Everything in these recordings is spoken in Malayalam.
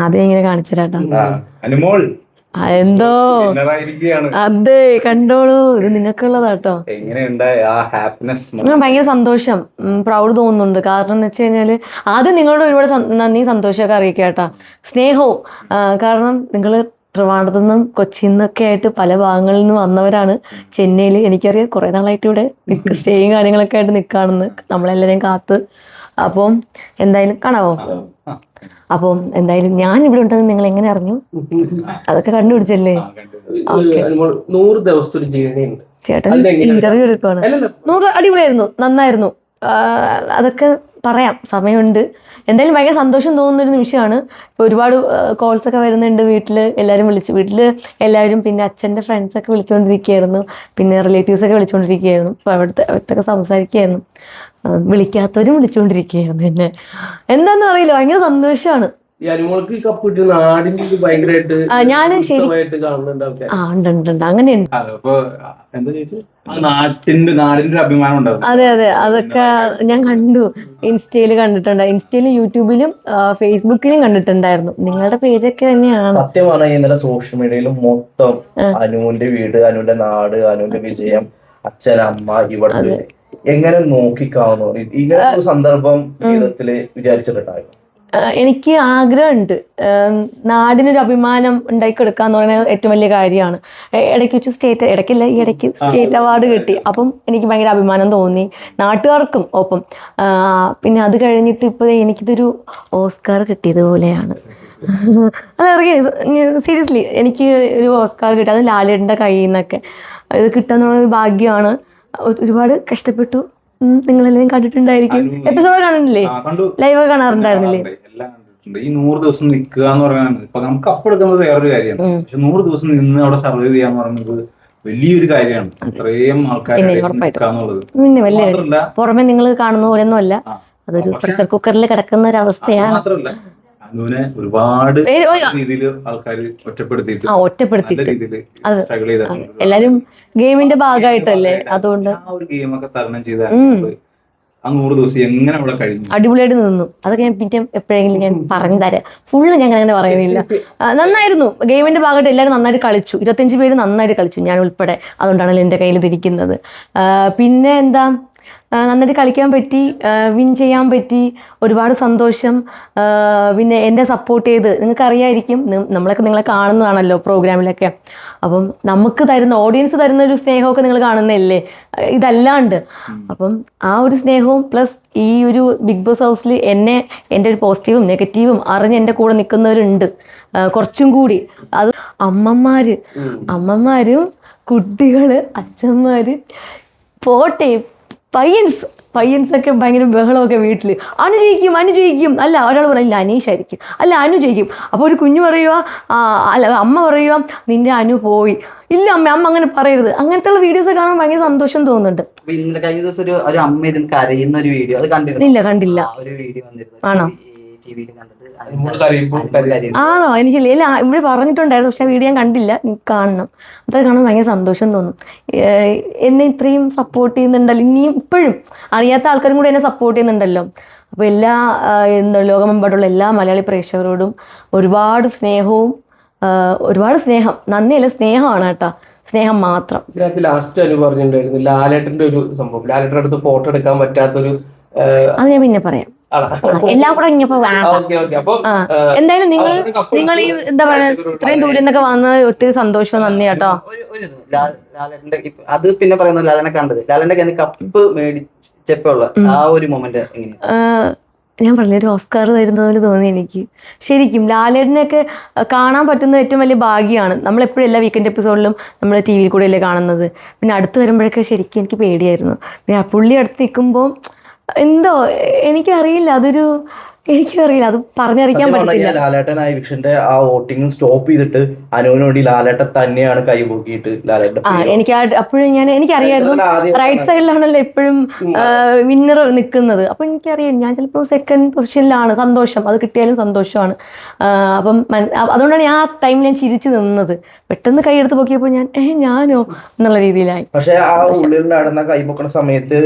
ആദ്യം ഇങ്ങനെ കാണിച്ചേരാട്ടോ. അനുമോൾ എന്തോ അതെ കണ്ടോളൂ, ഇത് നിങ്ങൾക്കുള്ളതാട്ടോ. ഭയങ്കര സന്തോഷം, പ്രൗഡ് തോന്നുന്നുണ്ട്. കാരണം എന്ന് വെച്ച് കഴിഞ്ഞാല് ആദ്യം നിങ്ങളോട് ഒരുപാട് നന്ദി സന്തോഷമൊക്കെ അറിയിക്കാട്ടാ, സ്നേഹവും. കാരണം നിങ്ങൾ ട്രിവാൻഡ്രത്തു നിന്നും കൊച്ചിയിൽ നിന്നൊക്കെ ആയിട്ട് പല ഭാഗങ്ങളിൽ നിന്ന് വന്നവരാണ് ചെന്നൈയിൽ. എനിക്കറിയാം കുറേ നാളായിട്ട് ഇവിടെ സ്റ്റേയും കാര്യങ്ങളൊക്കെ ആയിട്ട് നിൽക്കുകയാണെന്ന്, നമ്മളെല്ലാവരെയും കാത്ത്. അപ്പം എന്തായാലും കാണാവോ? അപ്പം എന്തായാലും ഞാൻ ഇവിടെ ഉണ്ടെന്ന് നിങ്ങൾ എങ്ങനെ അറിഞ്ഞു? അതൊക്കെ കണ്ടുപിടിച്ചല്ലേ? ചേട്ടൻ ഇന്റർവ്യൂ എടുക്കുവാണ്. 100 അടിപൊളിയായിരുന്നു, നന്നായിരുന്നു. അതൊക്കെ പറയാം, സമയമുണ്ട്. എന്തായാലും ഭയങ്കര സന്തോഷം തോന്നുന്നൊരു നിമിഷമാണ്. ഇപ്പോൾ ഒരുപാട് കോൾസൊക്കെ വരുന്നുണ്ട്. വീട്ടിൽ എല്ലാവരും പിന്നെ അച്ഛൻ്റെ ഫ്രണ്ട്സൊക്കെ വിളിച്ചുകൊണ്ടിരിക്കുകയായിരുന്നു, പിന്നെ റിലേറ്റീവ്സൊക്കെ വിളിച്ചുകൊണ്ടിരിക്കുകയായിരുന്നു. അപ്പോൾ അവിടുത്തെ സംസാരിക്കുകയായിരുന്നു. വിളിക്കാത്തവരും വിളിച്ചുകൊണ്ടിരിക്കുകയായിരുന്നു എന്നെ. എന്താണെന്ന് അറിയില്ല, ഭയങ്കര സന്തോഷമാണ്. ഞാൻ ശരി ഉണ്ട് അങ്ങനെയുണ്ട്. അതെ അതെ, അതൊക്കെ ഞാൻ കണ്ടു. ഇൻസ്റ്റയിൽ കണ്ടിട്ടുണ്ട്, ഇൻസ്റ്റയിലും യൂട്യൂബിലും ഫേസ്ബുക്കിലും കണ്ടിട്ടുണ്ടായിരുന്നു. നിങ്ങളുടെ പേജൊക്കെ തന്നെയാണ്. സത്യം പറഞ്ഞാൽ ഇന്നലെ സോഷ്യൽ മീഡിയയിലും മൊത്തം അനുവിന്റെ വീട്, അനുവിന്റെ നാട്, അനുവിന്റെ വിജയം, അച്ഛൻ, അമ്മ, ഇവിടുത്തെ എങ്ങനെ നോക്കിക്കാവുന്നു ഇങ്ങനെ ഒരു സന്ദർഭം ജീവിതത്തില് വിചാരിച്ചിട്ടുണ്ടായിരുന്നു? എനിക്ക് ആഗ്രഹമുണ്ട്, നാടിനൊരു അഭിമാനം ഉണ്ടാക്കിയെടുക്കാന്ന് പറയുന്നത് ഏറ്റവും വലിയ കാര്യമാണ്. ഇടയ്ക്ക് വെച്ച് ഈ ഇടയ്ക്ക് സ്റ്റേറ്റ് അവാർഡ് കിട്ടി. അപ്പം എനിക്ക് ഭയങ്കര അഭിമാനം തോന്നി, നാട്ടുകാർക്കും ഒപ്പം. പിന്നെ അത് കഴിഞ്ഞിട്ട് ഇപ്പോൾ എനിക്കിതൊരു ഓസ്കാർ കിട്ടിയതുപോലെയാണ്. സീരിയസ്ലി എനിക്ക് ഒരു ഓസ്കാർ കിട്ടി, അത് ലാലേട്ടൻ്റെ കയ്യിൽ നിന്നൊക്കെ. ഇത് കിട്ടാന്നുള്ളൊരു ഭാഗ്യമാണ്. ഒരുപാട് കഷ്ടപ്പെട്ടു. നിങ്ങളെല്ലാം കണ്ടിട്ടുണ്ടായിരിക്കും. എപ്പിസോഡ് കാണുന്നില്ലേ? ലൈവ് കാണാറുണ്ടായിരുന്നില്ലേ? ഈ 100 ദിവസം നിൽക്കുക എന്ന് പറയുന്നത് ഇപ്പൊ നമുക്ക് അപ്പെടുക്കുന്നത് വേറൊരു കാര്യമാണ്. പക്ഷെ 100 ദിവസം നിന്ന് അവിടെ സർവൈവ് ചെയ്യാന്ന് പറയുന്നത് വലിയൊരു കാര്യമാണ്. അത്രയും ആൾക്കാരെ നിൽക്കാന്നുള്ളത് പുറമെ നിങ്ങൾ കാണുന്ന പോലെയൊന്നും അല്ല, അതൊരു പ്രഷർ കുക്കറിൽ കിടക്കുന്ന ഒരു അവസ്ഥയാണ്. മാത്രമല്ല അനുവിനെ ഒരുപാട് രീതിയിൽ ആൾക്കാർ ഒറ്റപ്പെടുത്തിയിട്ട് എല്ലാരും ഗെയിമിന്റെ ഭാഗമായിട്ടല്ലേ, അതുകൊണ്ട് ആ ഒരു ഗെയിമൊക്കെ തരണം ചെയ്ത ആ 100 ദിവസം എങ്ങനെ അവിടെ കഴിഞ്ഞു? അടിപൊളിയായിട്ട് നിന്നു. അതൊക്കെ ഞാൻ പിന്നെ എപ്പോഴെങ്കിലും ഞാൻ പറഞ്ഞു തരാം. ഫുള്ള് ഞാൻ അങ്ങനെ പറയുന്നില്ല. നന്നായിരുന്നു, ഗെയിമിന്റെ ഭാഗമായിട്ട് എല്ലാവരും നന്നായിട്ട് കളിച്ചു. 25 പേര് നന്നായിട്ട് കളിച്ചു, ഞാൻ ഉൾപ്പെടെ. അതുകൊണ്ടാണല്ലോ എൻ്റെ കയ്യിൽ തിരിക്കുന്നത്. പിന്നെ എന്താ, നന്നായിട്ട് കളിക്കാൻ പറ്റി, വിൻ ചെയ്യാൻ പറ്റി, ഒരുപാട് സന്തോഷം. പിന്നെ എന്നെ സപ്പോർട്ട് ചെയ്ത്, നിങ്ങൾക്കറിയായിരിക്കും, നിങ്ങളെ കാണുന്നതാണല്ലോ പ്രോഗ്രാമിലൊക്കെ. അപ്പം നമുക്ക് തരുന്ന ഓഡിയൻസ് തരുന്ന ഒരു സ്നേഹമൊക്കെ നിങ്ങൾ കാണുന്നതല്ലേ, ഇതല്ലാണ്ട്. അപ്പം ആ ഒരു സ്നേഹവും പ്ലസ് ഈ ഒരു ബിഗ് ബോസ് ഹൗസിൽ എൻ്റെ ഒരു പോസിറ്റീവും നെഗറ്റീവും അറിഞ്ഞ് എൻ്റെ കൂടെ നിൽക്കുന്നവരുണ്ട് കുറച്ചും കൂടി. അത് അമ്മമാരും കുട്ടികൾ, അച്ഛന്മാർ പോട്ടെ, പയ്യൻസൊക്കെ ഭയങ്കര ബഹളമൊക്കെ വീട്ടിൽ. അനു ജയിക്കും. അല്ല, ഒരാൾ പറയില്ല അനീഷായിരിക്കും, അല്ല അനു ജയിക്കും. അപ്പോൾ ഒരു കുഞ്ഞു പറയുക, അല്ല അമ്മ പറയുക നിന്റെ അനു പോയി. ഇല്ല അമ്മ അങ്ങനെ പറയരുത്. അങ്ങനത്തെ ഉള്ള വീഡിയോസ് കാണാൻ ഭയങ്കര സന്തോഷം തോന്നുന്നുണ്ട്. കഴിഞ്ഞ ദിവസം ഒരു അമ്മ ഇരുന്ന് കരയുന്ന ഒരു വീഡിയോ അത് കണ്ടില്ല. ആണോ? ആണോ? എനിക്ക് ഇവിടെ പറഞ്ഞിട്ടുണ്ടായിരുന്നു, പക്ഷെ ആ വീഡിയോ ഞാൻ കണ്ടില്ല. കാണണം, അതൊക്കെ കാണാൻ ഭയങ്കര സന്തോഷം തോന്നും. എന്നെ ഇത്രയും സപ്പോർട്ട് ചെയ്യുന്നുണ്ടല്ലോ, ഇനിയും ഇപ്പോഴും അറിയാത്ത ആൾക്കാരും കൂടി എന്നെ സപ്പോർട്ട് ചെയ്യുന്നുണ്ടല്ലോ. അപ്പോൾ ലോകമെമ്പാടുള്ള എല്ലാ മലയാളി പ്രേക്ഷകരോടും ഒരുപാട് സ്നേഹം, നന്ദിയല്ല സ്നേഹമാണ് കേട്ടോ, സ്നേഹം മാത്രം. ലാസ്റ്റ് അനു പറഞ്ഞിട്ടുണ്ടായിരുന്നു ലാലേട്ടന്റെ ഒരു സംഭവം, ലാലേട്ടന്റെ അടുത്ത് ഫോട്ടോ എടുക്കാൻ പറ്റാത്തൊരു, അത് ഞാൻ പിന്നെ പറയാം. എല്ലാം കൂടെ എന്തായാലും നിങ്ങൾ ഈ എന്താ പറയാ ഇത്രയും ദൂരം നിന്നൊക്കെ വന്നത് ഒത്തിരി സന്തോഷവും നന്ദി കേട്ടോ. ലാലേട്ടന്റെ അത് പിന്നെ പറയുന്നത് ലാലേട്ടന്റെ കപ്പ് മേടിച്ചപ്പോഴുള്ള ആ ഒരു മൊമെന്റ് എങ്ങനെയാ? ഞാൻ പറഞ്ഞ ഒരു ഓസ്കാർ തരുന്നത് പോലെ തോന്നി എനിക്ക്. ശരിക്കും ലാലേട്ടനെയൊക്കെ കാണാൻ പറ്റുന്നത് ഏറ്റവും വലിയ ഭാഗ്യമാണ്. നമ്മളെപ്പോഴും എല്ലാ വീക്കെൻഡ് എപ്പിസോഡിലും നമ്മൾ ടി വിയിൽ കൂടെയല്ലേ കാണുന്നത്. പിന്നെ അടുത്ത് വരുമ്പോഴൊക്കെ ശരിക്കും എനിക്ക് പേടിയായിരുന്നു. പിന്നെ പുള്ളി അടുത്ത് നിൽക്കുമ്പോൾ എന്തോ എനിക്കറിയില്ല, അത് പറഞ്ഞറിയിക്കാൻ പറ്റില്ല. ലാലേട്ടനായ വിഷന്റെ ആ വോട്ടിംഗ് സ്റ്റോപ്പ് ചെയ്തിട്ട് അനുവിന് വേണ്ടി ലാലേട്ടൻ തന്നെയാണ് കൈപൊക്കിയിട്ട് എനിക്ക് അപ്പോഴും എനിക്കറിയായിരുന്നു റൈറ്റ് സൈഡിലാണല്ലോ എപ്പോഴും വിന്നർ നിൽക്കുന്നത്. അപ്പം എനിക്കറിയാം ഞാൻ ചിലപ്പോൾ സെക്കൻഡ് പൊസിഷനിലാണ്. സന്തോഷം, അത് കിട്ടിയാലും സന്തോഷമാണ്. അപ്പം അതുകൊണ്ടാണ് ഞാൻ ആ ടൈമിൽ ഞാൻ ചിരിച്ചു നിന്നത്. പെട്ടെന്ന് കൈയെടുത്ത് പൊക്കിയപ്പോൾ ഞാനോ എന്നുള്ള രീതിയിലായി. പക്ഷെ ആ ഉള്ളിൽ നടന്ന കൈ പൊക്കണ സമയത്ത്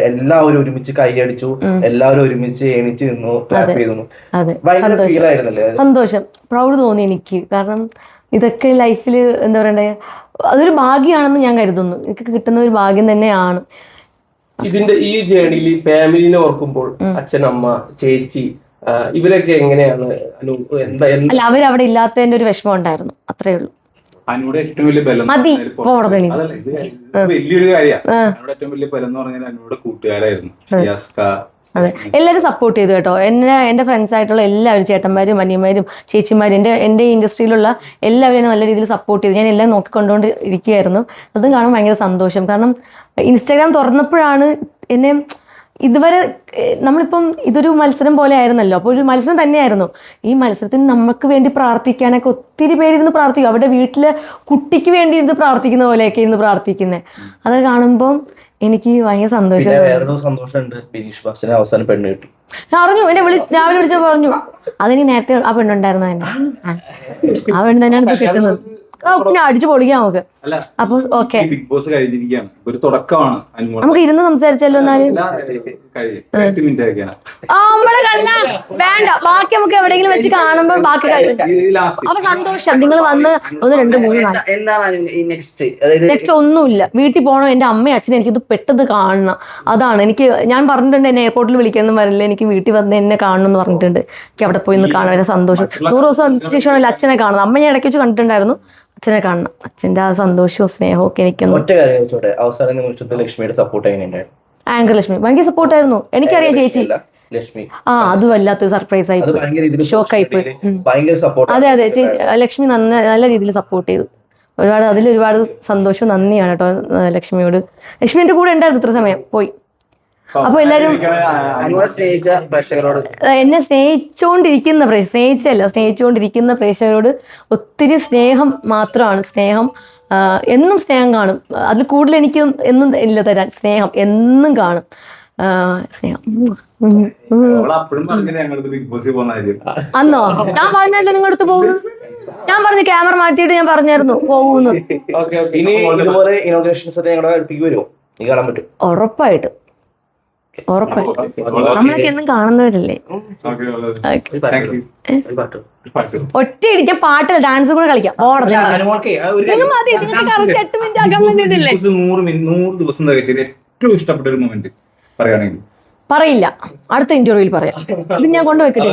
എല്ലാവരും ഒരുമിച്ച് കൈയടിച്ചു, എല്ലാവരും ഒരുമിച്ച് എണിച്ച് നിന്നു. റാപ്പ് ചെയ്തു. അതെ, ഭയങ്കര സന്തോഷം. ഫീൽ ആയിരുന്നല്ലേ? സന്തോഷം, പ്രൗഡ് തോന്നി എനിക്ക്. കാരണം ഇതൊക്കെ ലൈഫിൽ എന്താ പറയണ്ടേ, അതൊരു ഭാഗ്യമാണെന്ന് ഞാൻ കരുതുന്നു. എനിക്ക് കിട്ടുന്ന ഒരു ഭാഗ്യം തന്നെയാണ്. ഇതിന്റെ ഈ ജേണിയിൽ ഫാമിലിനെ ഓർക്കുമ്പോൾ അച്ഛൻ, അമ്മ, ചേച്ചി ഇവരൊക്കെ എങ്ങനെയാണ്? അല്ല, അവരവിടെ ഇല്ലാത്തതിന്റെ ഒരു വിഷമം ഉണ്ടായിരുന്നു, അത്രേ ഉള്ളൂ. അനുവിടെ ഏറ്റവും വലിയ ബലം മതി, പോടതണി. വലിയൊരു കാര്യമാണ്. അനുവിടെ ഏറ്റവും വലിയ ബലം എന്ന് പറഞ്ഞാൽ അനുവിടെ കൂട്ടുകാരായിരുന്നു. അതെ, എല്ലാവരും സപ്പോർട്ട് ചെയ്തു കേട്ടോ. എൻ്റെ ഫ്രണ്ട്സ് ആയിട്ടുള്ള എല്ലാവരും, ചേട്ടന്മാരും അനിയന്മാരും ചേച്ചിമാരും, എൻ്റെ ഇൻഡസ്ട്രിയിലുള്ള എല്ലാവരും എന്നെ നല്ല രീതിയിൽ സപ്പോർട്ട് ചെയ്തു. ഞാൻ എല്ലാം നോക്കിക്കൊണ്ടുകൊണ്ട് ഇരിക്കുകയായിരുന്നു. അതും കാണാൻ ഭയങ്കര സന്തോഷം. കാരണം ഇൻസ്റ്റാഗ്രാം തുറന്നപ്പോഴാണ് എന്നെ ഇതുവരെ നമ്മളിപ്പം ഇതൊരു മത്സരം പോലെ ആയിരുന്നല്ലോ, അപ്പോൾ ഒരു മത്സരം തന്നെയായിരുന്നു. ഈ മത്സരത്തിന് നമുക്ക് വേണ്ടി പ്രാർത്ഥിക്കാനൊക്കെ ഒത്തിരി പേരിരുന്ന് പ്രാർത്ഥിക്കും. അവരുടെ വീട്ടിലെ കുട്ടിക്ക് വേണ്ടി ഇരുന്ന് പ്രാർത്ഥിക്കുന്ന പോലെയൊക്കെ ഇരുന്ന് പ്രാർത്ഥിക്കുന്നത്. അത് കാണുമ്പോൾ എനിക്ക് ഭയങ്കര സന്തോഷം. വേറൊരു സന്തോഷമുണ്ട്, ബിനീഷ് ബാസിന് അവസാനം പെണ്ണ് കിട്ടി. ഞാൻ അറിഞ്ഞു, എന്നെ രാവിലെ വിളിച്ചപ്പോൾ പറഞ്ഞു. അതെനിക്ക് നേരത്തെ ആ പെണ്ണുണ്ടായിരുന്നു തന്നെ, ആ പെണ്ണ് തന്നെയാണ് ഇത് കിട്ടുന്നത്. പിന്നെ അടിച്ചു പൊളിക്കാം നമുക്ക്. അപ്പൊ ഓക്കെ, ബിഗ് ബോസ് കഴിഞ്ഞിരിക്കുകയാണ്, ഒരു തുടക്കമാണ്. നമുക്ക് ഇരുന്ന് സംസാരിച്ചല്ലോ എന്നാല്. നമ്മളെ കല്ല വേണ്ട, ബാക്കി നമുക്ക് എവിടെയെങ്കിലും വെച്ച് കാണുമ്പോ ബാക്കി അപ്പൊ സന്തോഷം. നിങ്ങൾ വന്ന് 1 2 3 4 എന്താണ് നെക്സ്റ്റ് ഒന്നുമില്ല. വീട്ടിൽ പോകണം, എൻ്റെ അമ്മയും അച്ഛനും എനിക്കിത് പെട്ടെന്ന് കാണണം. അതാണ് എനിക്ക്, ഞാൻ പറഞ്ഞിട്ടുണ്ട് എന്നെ എയർപോർട്ടിൽ വിളിക്കാനൊന്നും വരില്ല, എനിക്ക് വീട്ടിൽ വന്ന് എന്നെ കാണണം എന്ന് പറഞ്ഞിട്ടുണ്ട്. എനിക്ക് അവിടെ പോയി ഒന്ന് കാണാൻ സന്തോഷം. 100 ദിവസം ശേഷമാണല്ലോ അച്ഛനെ കാണുന്നത്. അമ്മ ഞാൻ ഇടയ്ക്ക് വെച്ച് കണ്ടിട്ടുണ്ടായിരുന്നു, അച്ഛനെ കാണണം. അച്ഛൻ്റെ ആ സന്തോഷവും സ്നേഹവും ഒക്കെ എനിക്കൊന്നും. ഒറ്റ കാര്യം ചോദിച്ചോട്ടെ, അവസാന നിമിഷത്തിൽ ലക്ഷ്മിയുടെ സപ്പോർട്ട് എങ്ങനെയുണ്ടായിരുന്നു? ആങ്കർ ലക്ഷ്മി ഭയങ്കര സപ്പോർട്ടായിരുന്നു. എനിക്കറിയാം ചേച്ചി. ലക്ഷ്മി അത് വല്ലാത്തൊരു സർപ്രൈസ് ആയി, ഷോക്കായി പോയി. ഭയങ്കര സപ്പോർട്ട്. അതെ, ലക്ഷ്മി നല്ല രീതിയിൽ സപ്പോർട്ട് ചെയ്തു. അതിലൊരുപാട് സന്തോഷവും നന്ദിയാണ് കേട്ടോ ലക്ഷ്മിയോട്. ലക്ഷ്മി എൻ്റെ കൂടെ ഉണ്ടായിരുന്നു ഇത്ര സമയം, പോയി. അപ്പൊ എല്ലാരും സ്നേഹിച്ച പ്രേക്ഷകരോട്, എന്നെ സ്നേഹിച്ചുകൊണ്ടിരിക്കുന്ന പ്രേക്ഷകരോട് ഒത്തിരി സ്നേഹം മാത്രമാണ്. സ്നേഹം എന്നും സ്നേഹം കാണും. അതിൽ കൂടുതൽ എനിക്ക് എന്നും ഇല്ല തരാൻ. സ്നേഹം എന്നും കാണും. സ്നേഹം അന്നോ ഞാൻ പറഞ്ഞല്ലോ നിങ്ങളുടെ അടുത്ത് പോകുന്നു. ഞാൻ പറഞ്ഞു ക്യാമറ മാറ്റിയിട്ട് ഞാൻ പറഞ്ഞായിരുന്നു പോകുന്നു. ഇനി ഇതുപോലെ ഇനോഗ്രേഷൻസ് ഞങ്ങളുടെ അടുത്തേക്ക് വരുമോ? നീ കാണാൻ പറ്റും? ഉറപ്പായിട്ടും. നമ്മളൊക്കെ എന്നും കാണുന്നവരല്ലേ. ഒറ്റയടിക്കാൻ പാട്ട് ഡാൻസ് കൂടെ കളിക്കാം. 100 ദിവസം ഏറ്റവും ഇഷ്ടപ്പെട്ട ഒരു മൊമെന്റ് പറയുകയാണെങ്കിൽ പറയില്ല, അടുത്ത ഇന്റർവ്യൂവിൽ പറയാം. ഇത് ഞാൻ കൊണ്ടുവെക്കട്ടെ.